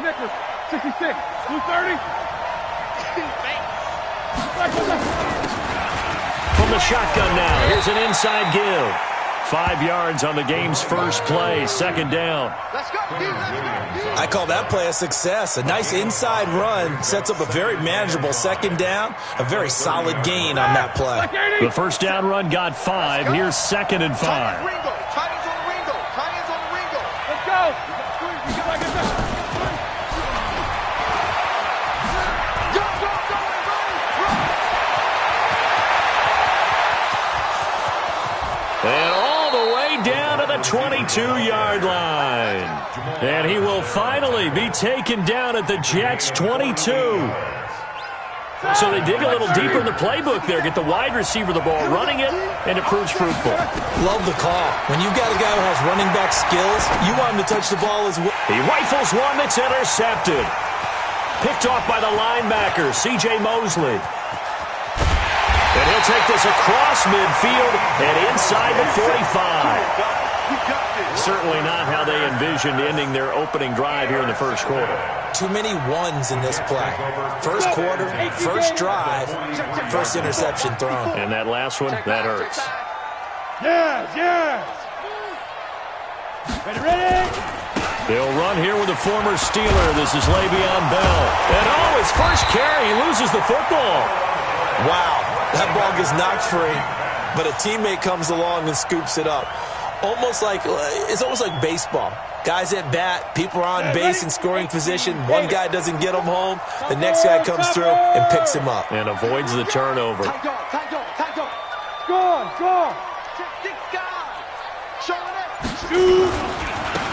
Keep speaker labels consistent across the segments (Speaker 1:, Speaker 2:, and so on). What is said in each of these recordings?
Speaker 1: Snickers, 66, blue 30.
Speaker 2: From the shotgun now, here's an inside give. 5 yards on the game's first play, second down.
Speaker 3: I call that play a success. A nice inside run sets up a very manageable second down, a very solid gain on that play.
Speaker 2: The first down run got 5. Here's 2nd and 5.
Speaker 1: Let's go.
Speaker 2: And all the way down to the 22-yard line. And he will finally be taken down at the Jets' 22. So they dig a little deeper in the playbook there, get the wide receiver the ball, running it, and it proves fruitful.
Speaker 3: Love the call. When you've got a guy who has running back skills, you want him to touch the ball as well.
Speaker 2: He rifles one that's intercepted. Picked off by the linebacker, C.J. Mosley. And he'll take this across midfield and inside the 45. Certainly not how they envisioned ending their opening drive here in the first quarter.
Speaker 3: Too many ones in this play. First quarter, first drive, first interception thrown.
Speaker 2: And that last one, that hurts.
Speaker 1: Yes. Ready?
Speaker 2: They'll run here with a former Steeler. This is Le'Veon Bell. And his first carry, he loses the football.
Speaker 3: Wow, that ball gets knocked free, but a teammate comes along and scoops it up. It's almost like baseball. Guys at bat, people are on base in scoring position. One guy doesn't get him home. The next guy comes through and picks him up.
Speaker 2: And avoids the turnover.
Speaker 1: Go.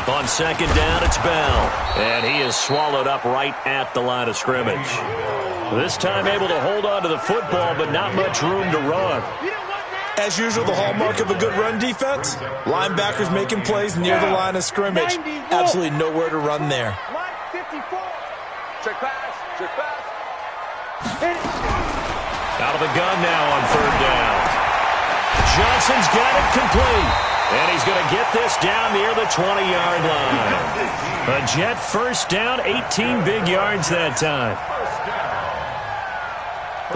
Speaker 2: On second down, it's Bell. And he is swallowed up right at the line of scrimmage. This time able to hold on to the football, but not much room to run.
Speaker 3: As usual, the hallmark of a good run defense, linebackers making plays near the line of scrimmage. Absolutely nowhere to run there.
Speaker 1: Check pass.
Speaker 2: Out of the gun now on third down. Johnson's got it complete. And he's going to get this down near the 20-yard line. A Jet first down, 18 big yards that time.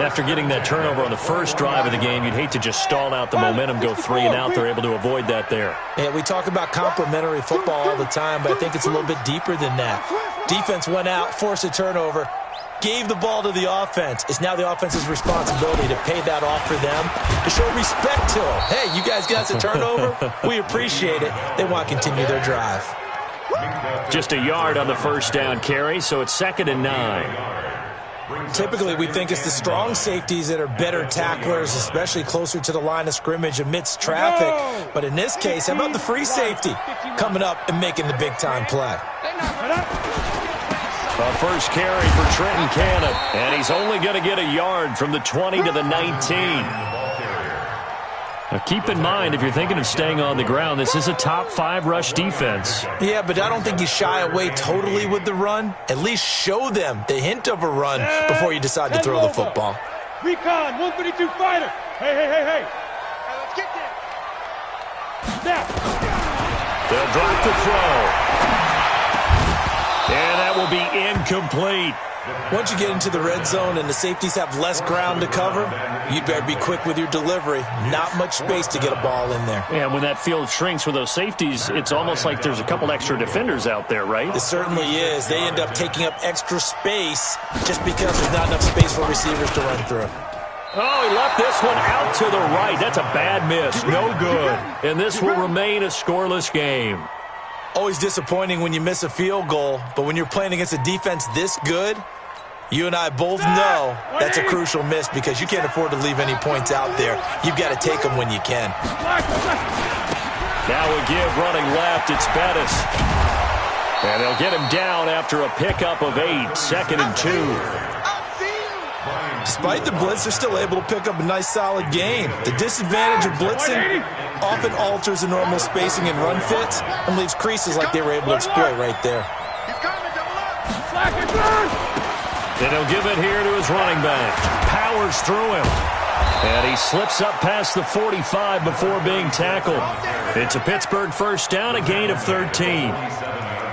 Speaker 2: After getting that turnover on the first drive of the game, you'd hate to just stall out the momentum, go 3 and out. They're able to avoid that there.
Speaker 3: Yeah, we talk about complementary football all the time, but I think it's a little bit deeper than that. Defense went out, forced a turnover, gave the ball to the offense. It's now the offense's responsibility to pay that off for them, to show respect to them. Hey, you guys got us a turnover? We appreciate it. They want to continue their drive.
Speaker 2: Just a yard on the first down carry, so it's 2nd and 9.
Speaker 3: Typically, we think it's the strong safeties that are better tacklers, especially closer to the line of scrimmage amidst traffic. But in this case, how about the free safety coming up and making the big-time play?
Speaker 2: A first carry for Trenton Cannon, and he's only going to get a yard from the 20 to the 19. Now keep in mind, if you're thinking of staying on the ground, this is a top-5 rush defense.
Speaker 3: Yeah, but I don't think you shy away totally with the run. At least show them the hint of a run before you decide to throw the football.
Speaker 1: Recon, 132 fighter. Hey. Let's get there. Snap.
Speaker 2: They'll drop the throw. And that will be incomplete.
Speaker 3: Once you get into the red zone and the safeties have less ground to cover, you'd better be quick with your delivery. Not much space to get a ball in there.
Speaker 2: And when that field shrinks with those safeties, it's almost like there's a couple extra defenders out there, right?
Speaker 3: It certainly is. They end up taking up extra space just because there's not enough space for receivers to run through.
Speaker 2: Oh, he left this one out to the right. That's a bad miss. No good. And this will remain a scoreless game.
Speaker 3: Always disappointing when you miss a field goal, but when you're playing against a defense this good, you and I both know that's a crucial miss because you can't afford to leave any points out there. You've got to take them when you can.
Speaker 2: Now a give running left. It's Bettis. And they'll get him down after a pickup of 8, 2nd and 2.
Speaker 3: Despite the blitz, they're still able to pick up a nice, solid game. The disadvantage of blitzing often alters the normal spacing and run fits and leaves creases like they were able to exploit right there.
Speaker 2: Then he'll give it here to his running back. Powers through him. And he slips up past the 45 before being tackled. It's a Pittsburgh first down, a gain of 13.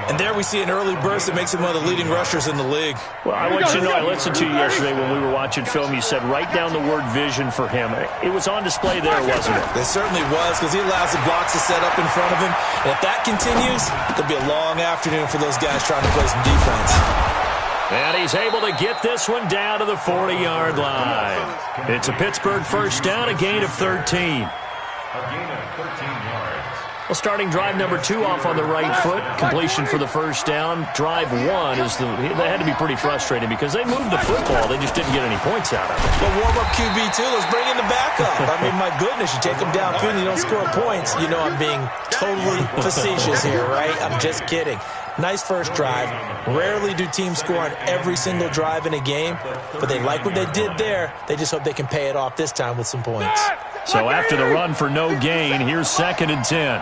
Speaker 3: And there we see an early burst that makes him one of the leading rushers in the league.
Speaker 2: Well, I want you to know, I listened to you yesterday when we were watching film. You said write down the word vision for him. It was on display there, wasn't it?
Speaker 3: It certainly was, because he allows the blocks to set up in front of him. And if that continues, it'll be a long afternoon for those guys trying to play some defense.
Speaker 2: And he's able to get this one down to the 40-yard line. It's a Pittsburgh first down, a gain of 13. Well, starting drive number 2 off on the right foot. Completion for the first down. Drive 1 is they had to be pretty frustrating because they moved the football. They just didn't get any points out of it.
Speaker 3: Well, warm-up QB2. Let's bring in the backup. I mean, my goodness, you take them downfield and you don't score points. You know I'm being totally facetious here, right? I'm just kidding. Nice first drive. Rarely do teams score on every single drive in a game, but they like what they did there. They just hope they can pay it off this time with some points.
Speaker 2: So after the run for no gain, here's 2nd and 10.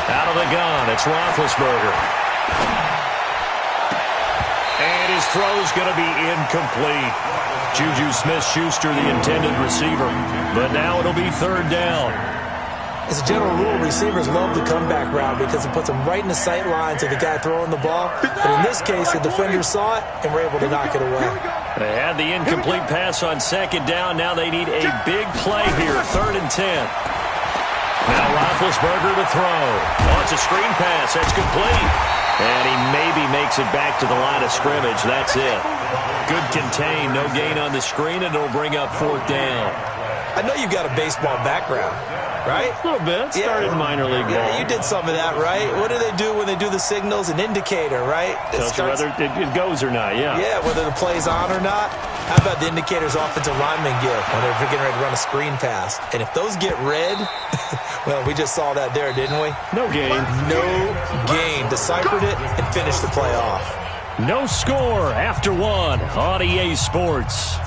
Speaker 2: Out of the gun, it's Roethlisberger. And his throw's going to be incomplete. Juju Smith-Schuster, the intended receiver. But now it'll be 3rd down.
Speaker 3: As a general rule, receivers love the comeback route because it puts them right in the sight lines of the guy throwing the ball. But in this case, the defender saw it and were able to knock it away.
Speaker 2: They had the incomplete pass on 2nd down. Now they need a big play here, 3rd and 10. Now Roethlisberger to throw. Oh, it's a screen pass. That's complete. And he maybe makes it back to the line of scrimmage. That's it. Good contain. No gain on the screen, and it'll bring up 4th down.
Speaker 3: I know you've got a baseball background, right?
Speaker 2: A little bit. Started minor league ball.
Speaker 3: Yeah, you did some of that, right? What do they do when they do the signals? An indicator, right?
Speaker 2: Tells you whether it goes or not, yeah.
Speaker 3: Yeah, whether the play's on or not. How about the indicators offensive linemen give when they're getting ready to run a screen pass? And if those get red, well, we just saw that there, didn't we?
Speaker 2: No gain.
Speaker 3: No gain. Deciphered it and finished the play off.
Speaker 2: No score after 1 on EA Sports.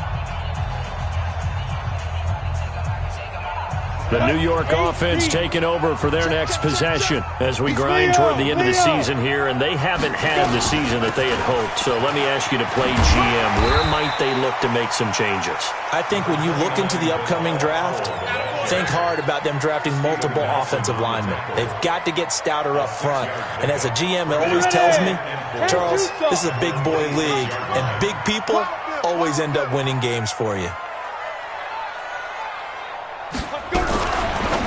Speaker 2: The New York offense taking over for their next possession as we grind toward the end of the season here, and they haven't had the season that they had hoped. So let me ask you to play GM. Where might they look to make some changes?
Speaker 3: I think when you look into the upcoming draft, think hard about them drafting multiple offensive linemen. They've got to get stouter up front. And as a GM, it always tells me, Charles, this is a big boy league, and big people always end up winning games for you.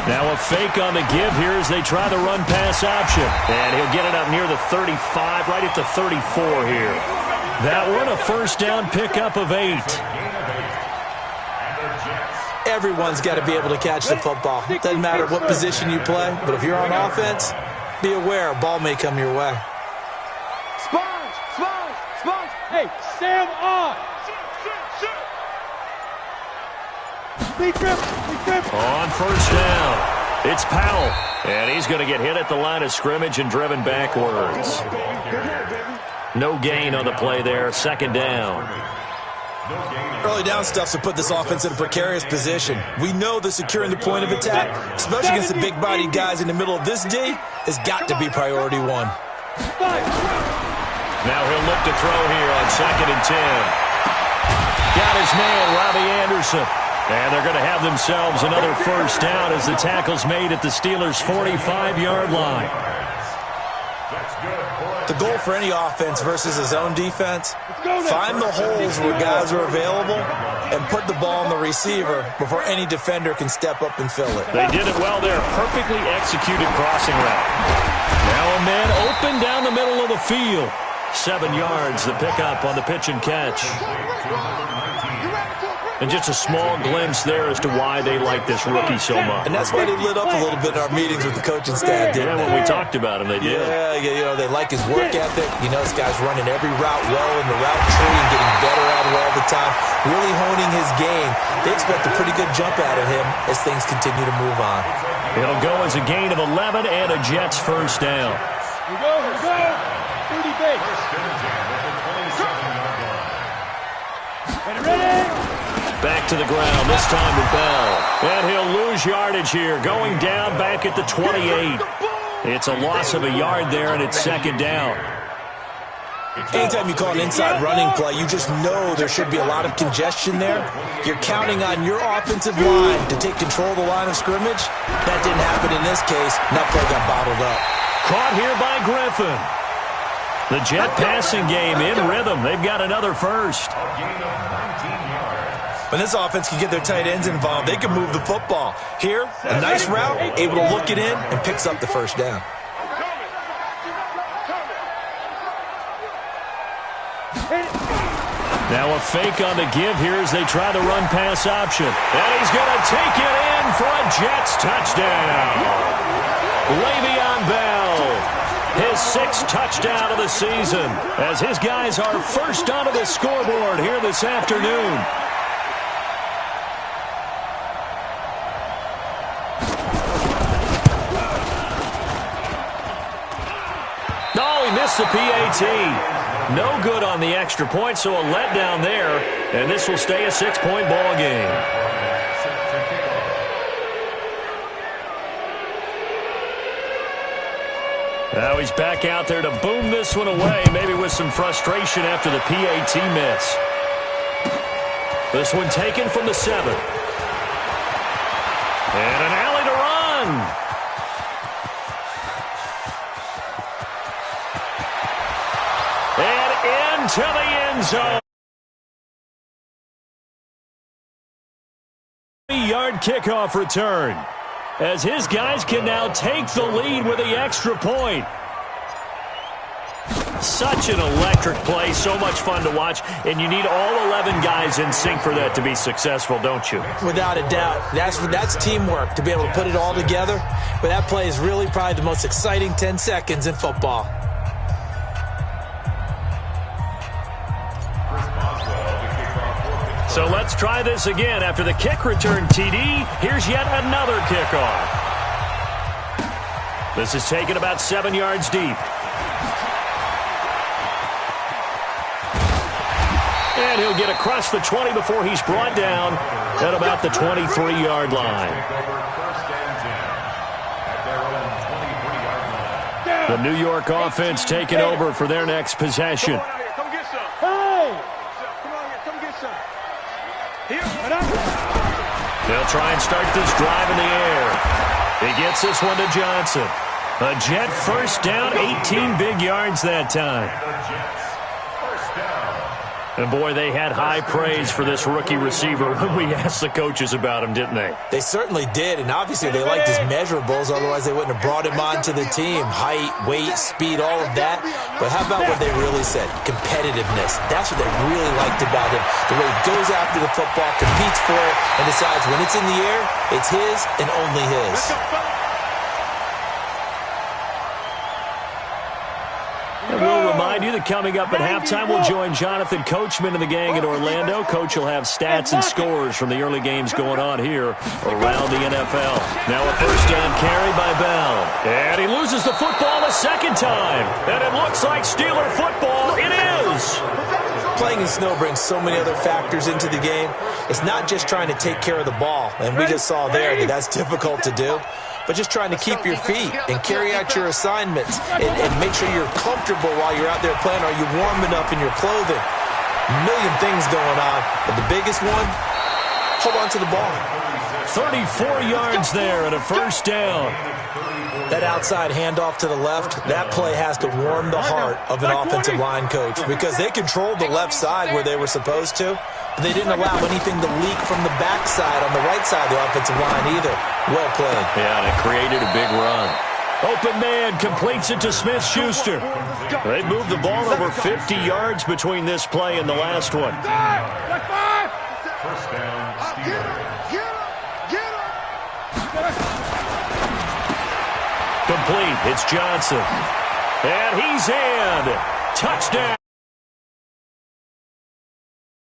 Speaker 2: Now a fake on the give here as they try the run-pass option. And he'll get it up near the 35, right at the 34 here. That one, a first down pickup of 8.
Speaker 3: Everyone's got to be able to catch the football. Doesn't matter what position you play, but if you're on offense, be aware a ball may come your way.
Speaker 1: Sponge. Hey, Sam on.
Speaker 2: On first down, it's Powell. And he's going to get hit at the line of scrimmage and driven backwards. No gain on the play there, 2nd down.
Speaker 3: Early down stuff to put this offense in a precarious position. We know that securing the point of attack, especially against the big-bodied guys in the middle of this D, has got to be priority 1.
Speaker 2: Now he'll look to throw here on 2nd and 10. Got his man, Robbie Anderson. And they're going to have themselves another first down as the tackle's made at the Steelers' 45-yard line.
Speaker 3: The goal for any offense versus a zone defense, find the holes where guys are available and put the ball on the receiver before any defender can step up and fill it.
Speaker 2: They did it well there. Perfectly executed crossing route. Now a man open down the middle of the field. 7 yards, the pickup on the pitch and catch. And just a small glimpse there as to why they like this rookie so much.
Speaker 3: And that's why they lit up a little bit in our meetings with the coaching staff, didn't they?
Speaker 2: When we talked about him, they did.
Speaker 3: Yeah, you know, they like his work ethic. You know, this guy's running every route well in the route tree and getting better at it all the time, really honing his game. They expect a pretty good jump out of him as things continue to move on.
Speaker 2: It'll go as a gain of 11 and a Jets first down.
Speaker 1: Here we go. 30 base. Ready?
Speaker 2: Back to the ground, this time with Bell. And he'll lose yardage here, going down back at the 28. It's a loss of a yard there, and it's 2nd down.
Speaker 3: Anytime you call an inside running play, you just know there should be a lot of congestion there. You're counting on your offensive line to take control of the line of scrimmage. That didn't happen in this case, and that play got bottled up.
Speaker 2: Caught here by Griffin. The Jet passing game in rhythm. They've got another first.
Speaker 3: When this offense can get their tight ends involved, they can move the football. Here, a nice route, able to look it in, and picks up the first down.
Speaker 2: Now a fake on the give here as they try the run-pass option. And he's going to take it in for a Jets touchdown. Le'Veon Bell, his 6th touchdown of the season, as his guys are first onto the scoreboard here this afternoon. Oh, he missed the PAT. No good on the extra point, so a letdown there, and this will stay a 6-point ball game. Now he's back out there to boom this one away, maybe with some frustration after the PAT miss. This one taken from the 7. And an alley to run. And into the end zone. 3-yard kickoff return, as his guys can now take the lead with the extra point. Such an electric play, so much fun to watch, and you need all 11 guys in sync for that to be successful, don't you?
Speaker 3: Without a doubt. That's teamwork, to be able to put it all together. But that play is really probably the most exciting 10 seconds in football.
Speaker 2: So let's try this again. After the kick return TD, here's yet another kickoff. This is taken about 7 yards deep. And he'll get across the 20 before he's brought down at about the 23-yard line. The New York offense taking over for their next possession. They'll try and start this drive in the air. He gets this one to Johnson. A Jet first down, 18 big yards that time. And boy, they had high praise for this rookie receiver when we asked the coaches about him, didn't they?
Speaker 3: They certainly did, and obviously they liked his measurables, otherwise they wouldn't have brought him onto the team. Height, weight, speed, all of that. But how about what they really said? Competitiveness. That's what they really liked about him. The way he goes after the football, competes for it, and decides when it's in the air, it's his and only his.
Speaker 2: And we'll remind you that coming up at halftime, we'll join Jonathan Coachman and the gang in Orlando. Coach will have stats and scores from the early games going on here around the NFL. Now a first down carry by Bell. And he loses the football a second time. And it looks like Steeler football. It is.
Speaker 3: Playing in snow brings so many other factors into the game. It's not just trying to take care of the ball, and we just saw there that that's difficult to do, but just trying to keep your feet and carry out your assignments and make sure you're comfortable while you're out there playing. Are you warm enough in your clothing? A million things going on, but the biggest one, hold on to the ball.
Speaker 2: 34 yards there and a first down.
Speaker 3: That outside handoff to the left, that play has to warm the heart of an offensive line coach because they controlled the left side where they were supposed to, but they didn't allow anything to leak from the backside on the right side of the offensive line either. Well played.
Speaker 2: Yeah, and it created a big run. Open man completes it to Smith-Schuster. They moved the ball over 50 yards between this play and the last one.
Speaker 1: First down, Steelers.
Speaker 2: Complete. It's Johnson. And he's in. Touchdown.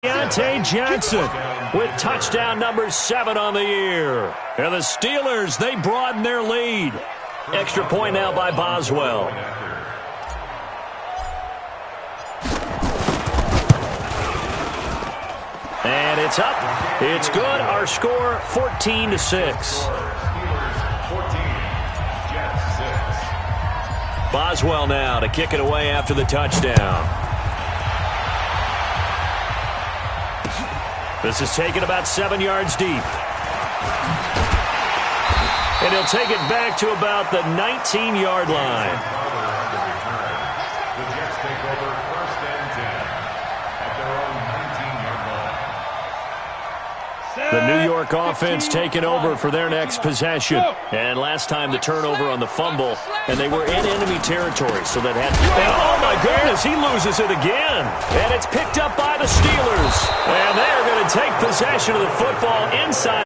Speaker 2: Deontay Johnson with touchdown number 7 on the year. And the Steelers, they broaden their lead. Extra point now by Boswell. And it's up. It's good. Our score 14-6. Boswell now to kick it away after the touchdown. This is taken about 7 yards deep. And he'll take it back to about the 19-yard line.
Speaker 4: The Jets take over 1st and 10 at their own 19-yard line.
Speaker 2: The New York offense taking over for their next possession. And last time the turnover on the fumble, and they were in enemy territory, so that had to... And oh, my goodness, he loses it again. And it's picked up by the Steelers. And they're going to take possession of the football inside.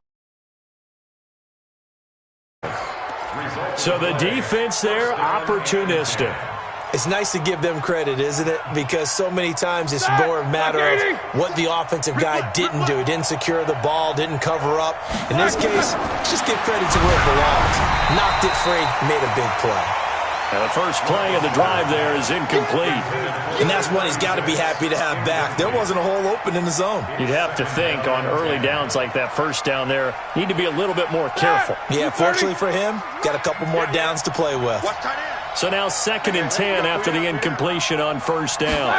Speaker 2: So the defense there, opportunistic.
Speaker 3: It's nice to give them credit, isn't it? Because so many times it's more a matter of what the offensive guy didn't do. He didn't secure the ball, didn't cover up. In this case, just give credit to where it belongs. Knocked it free, made a big play.
Speaker 2: And the first play of the drive there is incomplete.
Speaker 3: And that's one he's got to be happy to have back. There wasn't a hole open in the zone.
Speaker 2: You'd have to think on early downs like that first down there, need to be a little bit more careful.
Speaker 3: Yeah, fortunately for him, got a couple more downs to play with.
Speaker 2: So now 2nd and 10 after the incompletion on 1st down.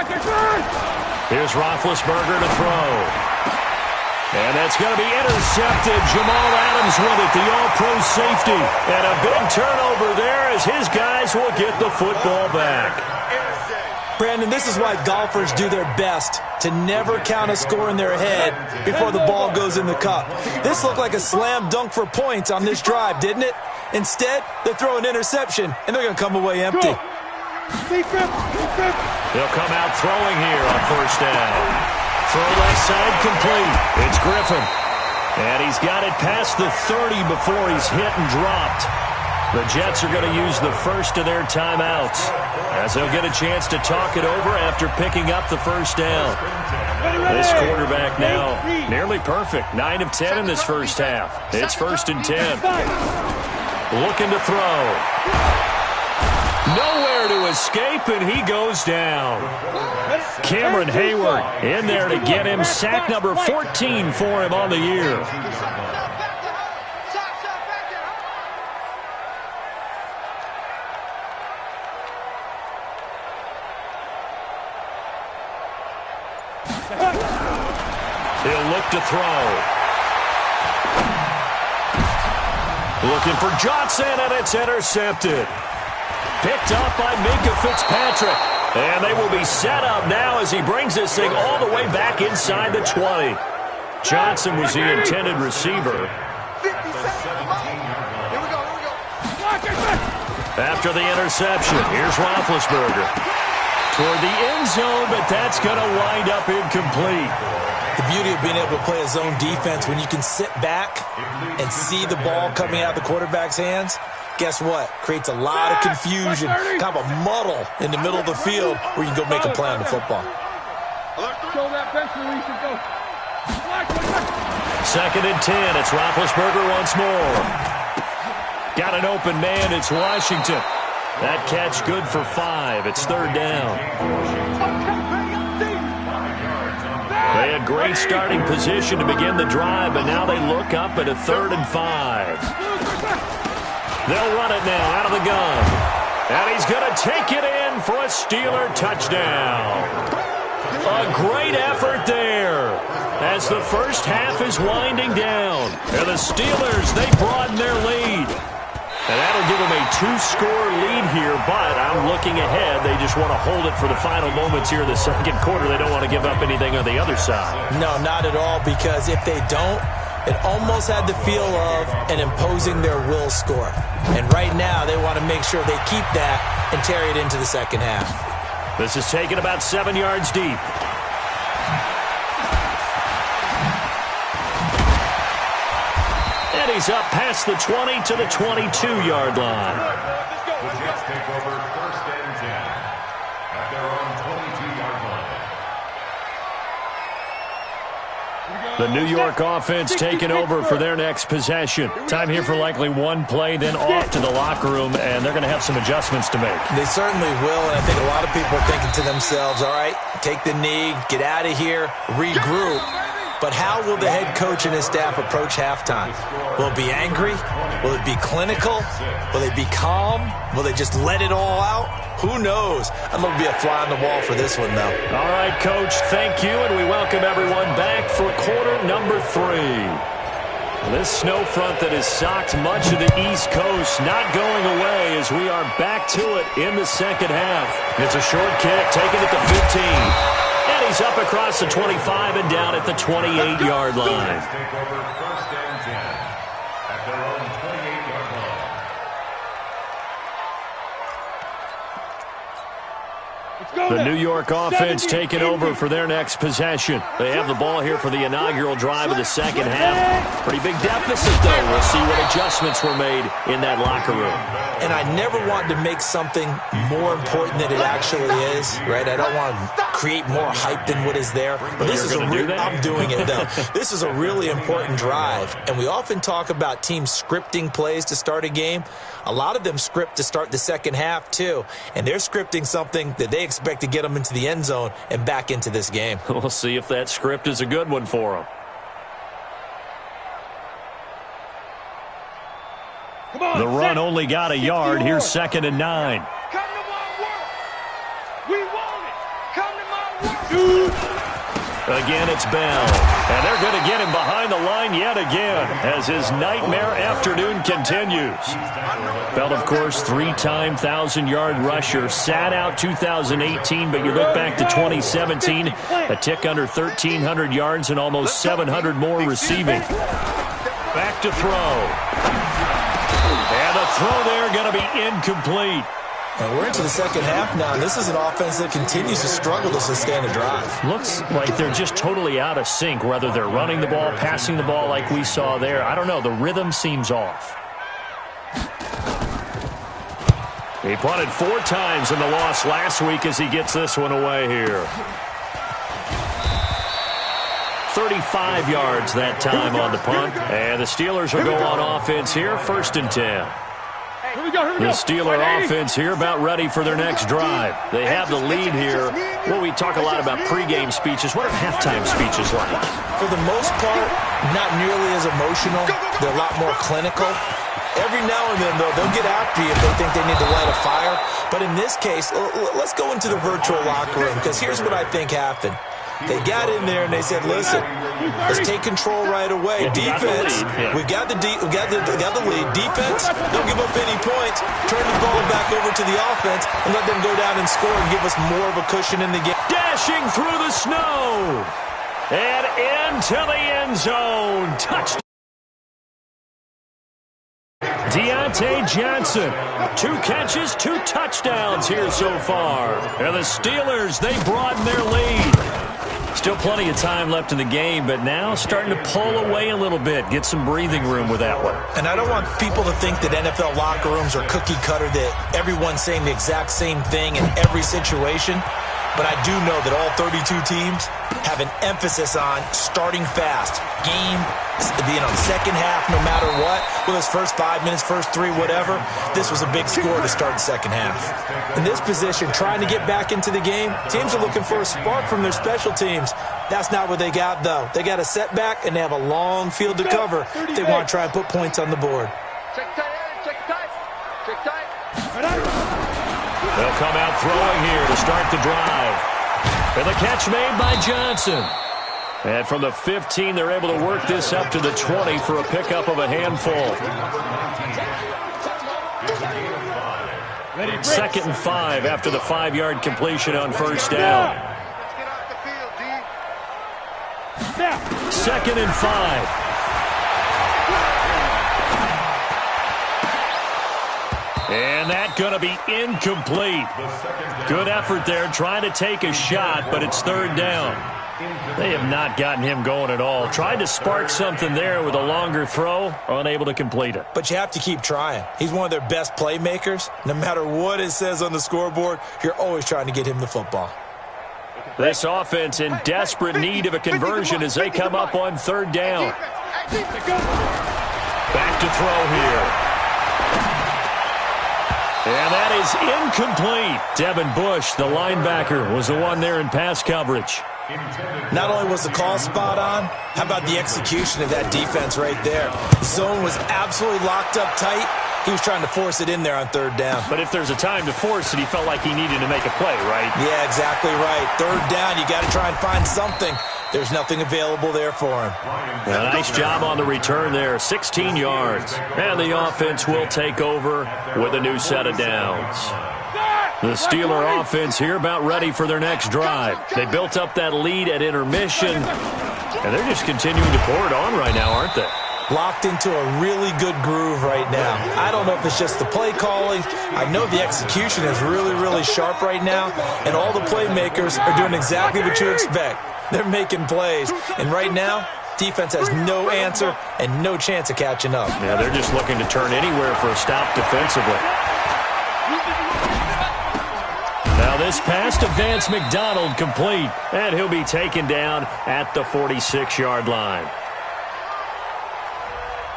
Speaker 2: Here's Roethlisberger to throw. And that's going to be intercepted. Jamal Adams with it, the all-pro safety. And a big turnover there as his guys will get the football back.
Speaker 3: Brandon, this is why golfers do their best to never count a score in their head before the ball goes in the cup. This looked like a slam dunk for points on this drive, didn't it? Instead, they throw an interception, and they're going to come away empty.
Speaker 2: They'll come out throwing here on 1st down. Throw left side complete. It's Griffin. And he's got it past the 30 before he's hit and dropped. The Jets are going to use the first of their timeouts as they'll get a chance to talk it over after picking up the 1st down. This quarterback now nearly perfect. 9 of 10 in this first half. It's 1st and 10. Looking to throw. Nowhere to escape, and he goes down. Cameron Hayward in there to get him. Sack number 14 for him on the year. He'll look to throw. Looking for Johnson, and it's intercepted. Picked up by Minka Fitzpatrick. And they will be set up now as he brings this thing all the way back inside the 20. Johnson was the intended receiver. After the interception, here's Roethlisberger. Toward the end zone, but that's going to wind up incomplete.
Speaker 3: The beauty of being able to play a zone defense when you can sit back and see the ball coming out of the quarterback's hands, guess what? Creates a lot of confusion, kind of a muddle in the middle of the field where you can go make a play on the football.
Speaker 2: Second and 10. It's Roethlisberger once more. Got an open man. It's Washington. That catch good for 5. It's 3rd down. They had great starting position to begin the drive, but now they look up at a 3rd and 5. They'll run it now out of the gun. And he's going to take it in for a Steeler touchdown. A great effort there as the first half is winding down. And the Steelers, they broaden their lead. And that'll give them a 2-score lead here, but I'm looking ahead. They just want to hold it for the final moments here in the second quarter. They don't want to give up anything on the other side.
Speaker 3: No, not at all, because if they don't, it almost had the feel of an imposing their will score. And right now, they want to make sure they keep that and carry it into the second half.
Speaker 2: This is taken about 7 yards deep. And he's up past the 20 to the 22-yard line.
Speaker 4: The Jets take over 1st and 10 at their own 22-yard line.
Speaker 2: The New York offense taking over for their next possession. Time here for likely one play, then off to the locker room, and they're going to have some adjustments to make.
Speaker 3: They certainly will, and I think a lot of people are thinking to themselves, all right, take the knee, get out of here, regroup. But how will the head coach and his staff approach halftime? Will it be angry? Will it be clinical? Will they be calm? Will they just let it all out? Who knows? I'd love to be a fly on the wall for this one, though.
Speaker 2: All right, Coach, thank you, and we welcome everyone back for quarter number 3. This snow front that has socked much of the East Coast not going away as we are back to it in the second half. It's a short kick, taken at the 15. And he's up across the 25 and down at the 28-yard line.
Speaker 4: Take over first and 10 at their own 28-yard line.
Speaker 2: The New York offense taking over for their next possession. They have the ball here for the inaugural drive of the second half. Pretty big deficit, though. We'll see what adjustments were made in that locker room.
Speaker 3: And I never want to make something more important than it actually is, right? I don't want to create more hype than what is there. But this is I'm doing it, though. This is a really important drive. And we often talk about teams scripting plays to start a game. A lot of them script to start the second half, too. And they're scripting something that they expect to get them into the end zone and back into this game.
Speaker 2: We'll see if that script is a good one for them. The run only got a yard. Here's 2nd and 9.
Speaker 1: Come to my work. We want it. Come to my work.
Speaker 2: Again, it's Bell. And they're going to get him behind the line yet again as his nightmare afternoon continues. Bell, of course, 3-time 1,000-yard rusher. Sat out 2018, but you look back to 2017, a tick under 1,300 yards and almost 700 more receiving. Back to throw. And the throw there going to be incomplete.
Speaker 3: And we're into the second half now, and this is an offense that continues to struggle to sustain a drive.
Speaker 2: Looks like they're just totally out of sync, whether they're running the ball, passing the ball like we saw there. I don't know. The rhythm seems off. He punted 4 times in the loss last week as he gets this one away here. 35 yards that time on the punt. And the Steelers will go on offense here, 1st and 10. The Steeler offense here about ready for their next drive. They have the lead here. Well, we talk a lot about pregame speeches. What are halftime speeches like?
Speaker 3: For the most part, not nearly as emotional. They're a lot more clinical. Every now and then, though, they'll get after you if they think they need to light a fire. But in this case, let's go into the virtual locker room, because here's what I think happened. They got in there and they said, listen, let's take control right away. Defense, we got the lead. Defense, don't give up any points. Turn the ball back over to the offense and let them go down and score and give us more of a cushion in the game.
Speaker 2: Dashing through the snow and into the end zone. Touchdown. Deontay Johnson, 2 catches, 2 touchdowns here so far. And the Steelers, they broaden their lead. Still plenty of time left in the game, but now starting to pull away a little bit. Get some breathing room with that one.
Speaker 3: And I don't want people to think that NFL locker rooms are cookie cutter, that everyone's saying the exact same thing in every situation. But I do know that all 32 teams have an emphasis on starting fast. Game, second half, no matter what. Whether it's first 5 minutes, first 3, whatever. This was a big score to start the second half. In this position, trying to get back into the game, teams are looking for a spark from their special teams. That's not what they got, though. They got a setback, and they have a long field to cover if they want to try and put points on the board.
Speaker 1: Check tight.
Speaker 2: They'll come out throwing here to start the drive. And the catch made by Johnson. And from the 15, they're able to work this up to the 20 for a pickup of a handful. 2nd and 5 after the 5-yard completion on first down. 2nd and 5. And that going to be incomplete. Good effort there trying to take a shot, but it's 3rd down. They have not gotten him going at all. Tried to spark something there with a longer throw, unable to complete it.
Speaker 3: But you have to keep trying. He's one of their best playmakers. No matter what it says on the scoreboard, you're always trying to get him the football.
Speaker 2: This offense in desperate need of a conversion as they come up on 3rd down. Back to throw here. And that is incomplete. Devin Bush, the linebacker, was the one there in pass coverage.
Speaker 3: Not only was the call spot on, how about the execution of that defense right there? Zone was absolutely locked up tight. He was trying to force it in there on third down.
Speaker 2: But if there's a time to force it, he felt like he needed to make a play, right?
Speaker 3: Yeah, exactly right. Third down, you got to try and find something. There's nothing available there for him.
Speaker 2: A nice job on the return there, 16 yards. And the offense will take over with a new set of downs. The Steeler offense here about ready for their next drive. They built up that lead at intermission, and they're just continuing to pour it on right now, aren't they?
Speaker 3: Locked into a really good groove right now. I don't know if it's just the play calling. I know the execution is really, really sharp right now, and all the playmakers are doing exactly what you expect. They're making plays, and right now, defense has no answer and no chance of catching up.
Speaker 2: Yeah, they're just looking to turn anywhere for a stop defensively. Now this pass to Vance McDonald complete, and he'll be taken down at the 46-yard line.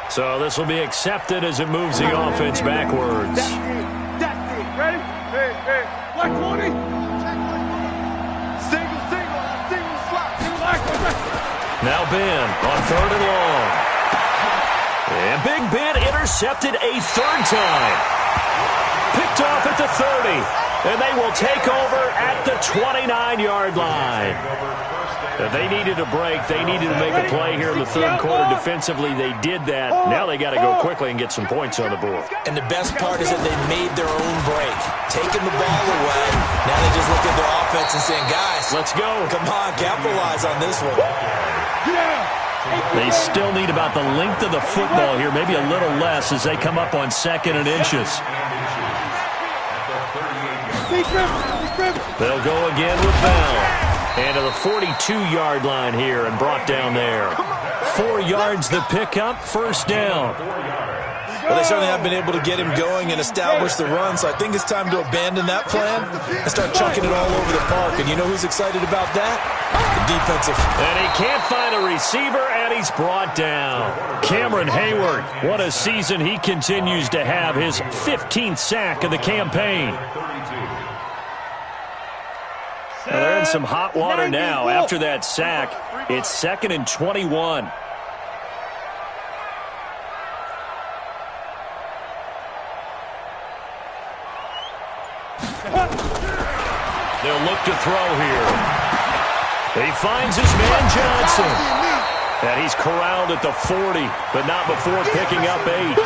Speaker 2: So this will be accepted as it moves the offense backwards.
Speaker 1: That's it. Ready? Hey. Like 20. Single slot.
Speaker 2: Now Ben on third and long. And Big Ben intercepted a third time. Picked off at the 30. And they will take over at the 29-yard line. They needed a break. They needed to make a play here in the third quarter. Defensively, they did that. Now they got to go quickly and get some points on the board.
Speaker 3: And the best part is that they made their own break, taking the ball away. Now they just look at their offense and saying, guys,
Speaker 2: let's go.
Speaker 3: Come on, capitalize on this one.
Speaker 2: They still need about the length of the football here, maybe a little less as they come up on 2nd and inches. They'll go again with Bell. And to the 42-yard line here and brought down there. 4 yards the pickup, first down.
Speaker 3: Well, they certainly have been able to get him going and establish the run, so I think it's time to abandon that plan and start chucking it all over the park. And you know who's excited about that? The defensive.
Speaker 2: And he can't find a receiver, and he's brought down. Cameron Hayward, what a season he continues to have, his 15th sack of the campaign. Now they're in some hot water now. After that sack, it's 2nd and 21. They'll look to throw here. He finds his man Johnson. And he's corralled at the 40, but not before picking up 8.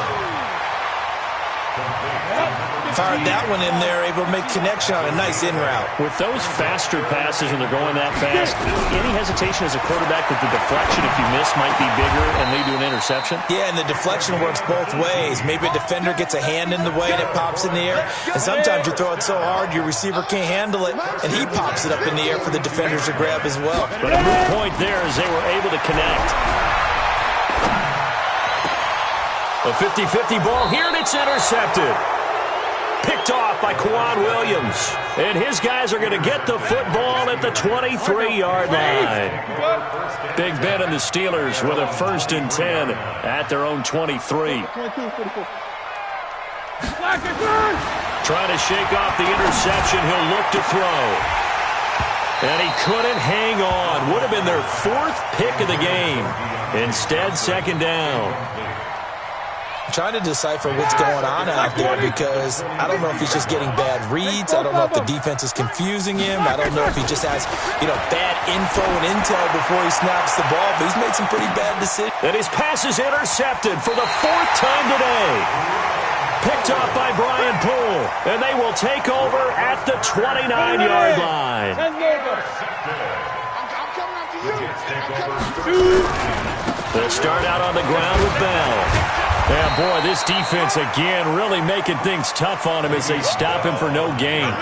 Speaker 3: Fired that one in there, able to make connection on a nice in route.
Speaker 2: With those faster passes and they're going that fast, any hesitation as a quarterback that the deflection, if you miss, might be bigger and lead to an interception?
Speaker 3: Yeah, and the deflection works both ways. Maybe a defender gets a hand in the way and it pops in the air. And sometimes you throw it so hard your receiver can't handle it, and he pops it up in the air for the defenders to grab as well.
Speaker 2: But a moot point there as they were able to connect. A 50-50 ball here, and it's intercepted. Picked off by Quan Williams. And his guys are going to get the football at the 23-yard line. Big Ben and the Steelers with a 1st and 10 at their own 23. Trying to shake off the interception. He'll look to throw. And he couldn't hang on. Would have been their 4th pick of the game. Instead, 2nd down.
Speaker 3: Trying to decipher what's going on out there because I don't know if he's just getting bad reads. I don't know if the defense is confusing him. I don't know if he just has, bad info and intel before he snaps the ball, but he's made some pretty bad decisions.
Speaker 2: And his pass is intercepted for the 4th time today. Picked off by Brian Poole, and they will take over at the 29-yard line. They'll start out on the ground with Bell. Yeah, boy, this defense again really making things tough on him as they stop him for no gain.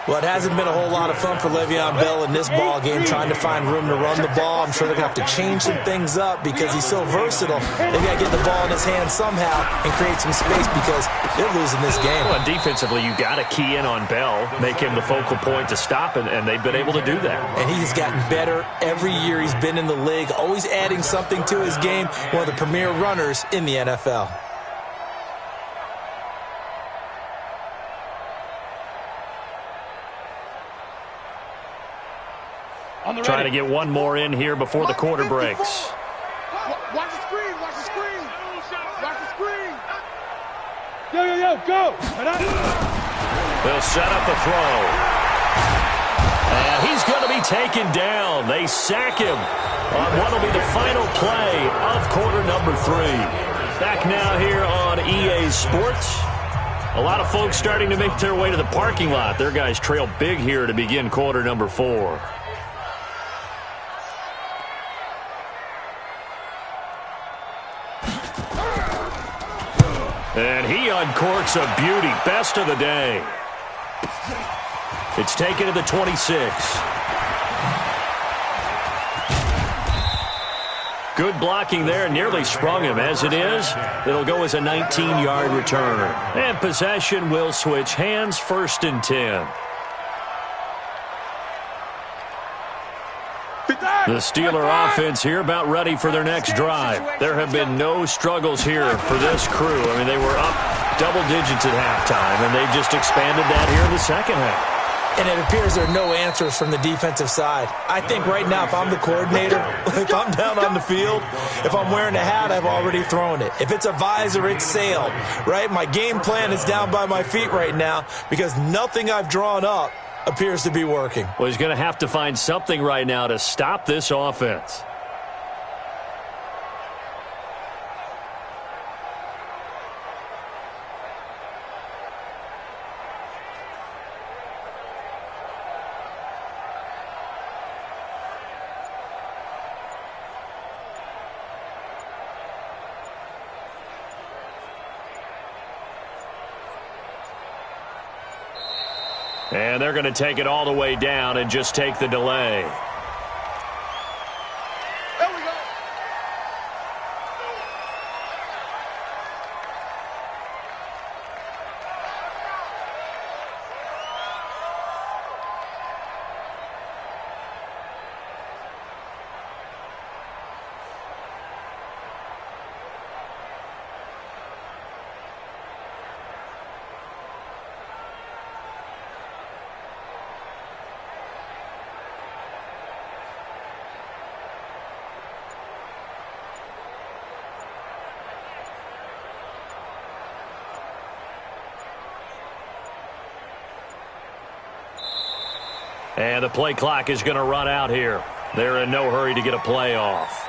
Speaker 3: Well, it hasn't been a whole lot of fun for Le'Veon Bell in this ball game trying to find room to run the ball. I'm sure they're going to have to change some things up because he's so versatile. They've got to get the ball in his hands somehow and create some space because they're losing this game.
Speaker 2: Well, defensively, you got to key in on Bell, make him the focal point to stop, and they've been able to do that.
Speaker 3: And he has gotten better every year he's been in the league, always adding something to his game, one of the premier runners in the NFL.
Speaker 2: Trying to get one more in here before the quarter breaks.
Speaker 1: Watch the screen, watch the screen. Watch the screen. Yo, go.
Speaker 2: They'll set up the throw. And he's going to be taken down. They sack him on what will be the final play of quarter number 3. Back now here on EA Sports. A lot of folks starting to make their way to the parking lot. Their guys trail big here to begin quarter number 4. And he uncorks a beauty. Best of the day. It's taken to the 26. Good blocking there. Nearly sprung him. As it is, it'll go as a 19-yard return. And possession will switch hands. 1st and 10. The Steeler offense here about ready for their next drive. There have been no struggles here for this crew. I mean, they were up double digits at halftime, and they just expanded that here in the second half.
Speaker 3: And it appears there are no answers from the defensive side. I think right now, if I'm the coordinator, if I'm down on the field, if I'm wearing a hat, I've already thrown it. If it's a visor, it's sailed, right? My game plan is down by my feet right now because nothing I've drawn up appears to be working.
Speaker 2: Well, he's going to have to find something right now to stop this offense. And they're going to take it all the way down and just take the delay.
Speaker 1: There we go.
Speaker 2: And the play clock is going to run out here. They're in no hurry to get a play off.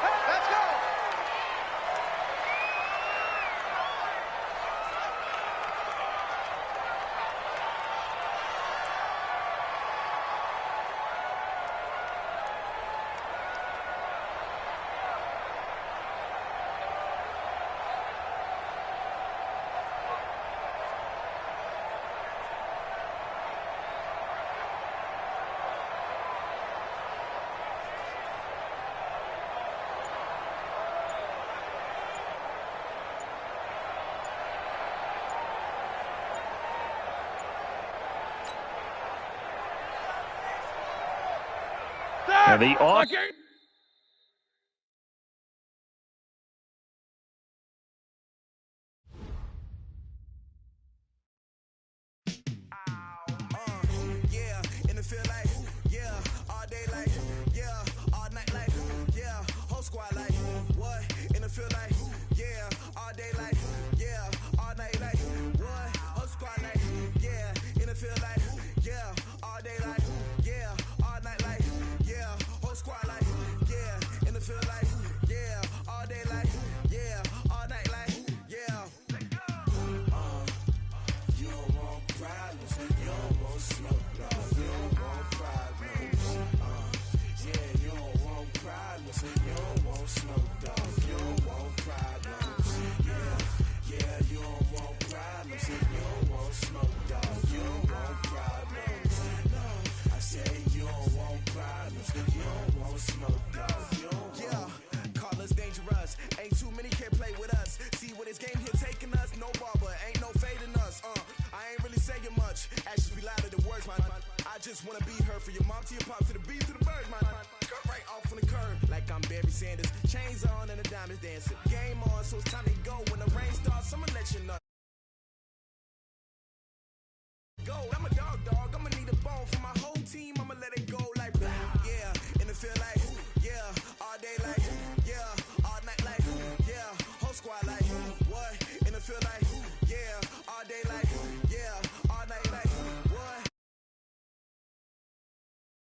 Speaker 1: Let's go.
Speaker 2: And the off.
Speaker 5: Yeah, in the field like, yeah, all day like, yeah, all night like, yeah, whole squad like, what? In the field like, yeah, all day like, yeah, all night like, what? Whole squad like, yeah, in the field like, yeah, all day like, yeah, all night like, yeah, whole squad like, yeah, in the field like, yeah, all day like, yeah, all night like, yeah. You don't want problems, you don't want smoke. You don't want problems. Yeah, you don't want problems. You don't want smoke, dog. You don't want problems. Yeah, you don't want problems. You don't want smoke, dog. You don't want problems. No, I said you don't want problems. You don't want smoke, dog. You don't want. Call us dangerous. Ain't too many can play with us. See what this game here taking us. No ball, but ain't no fading us. I ain't really saying much. Actions be louder than words, man. I just wanna be heard for your mom to your pops to the beat to the birds, man. Cut right off on the curb like I'm Barry Sanders. Chains on and the diamonds dancing. Game on, so it's time to go. When the rain starts, I'ma let you know. Go, I'm a dog, I'ma need a bone for my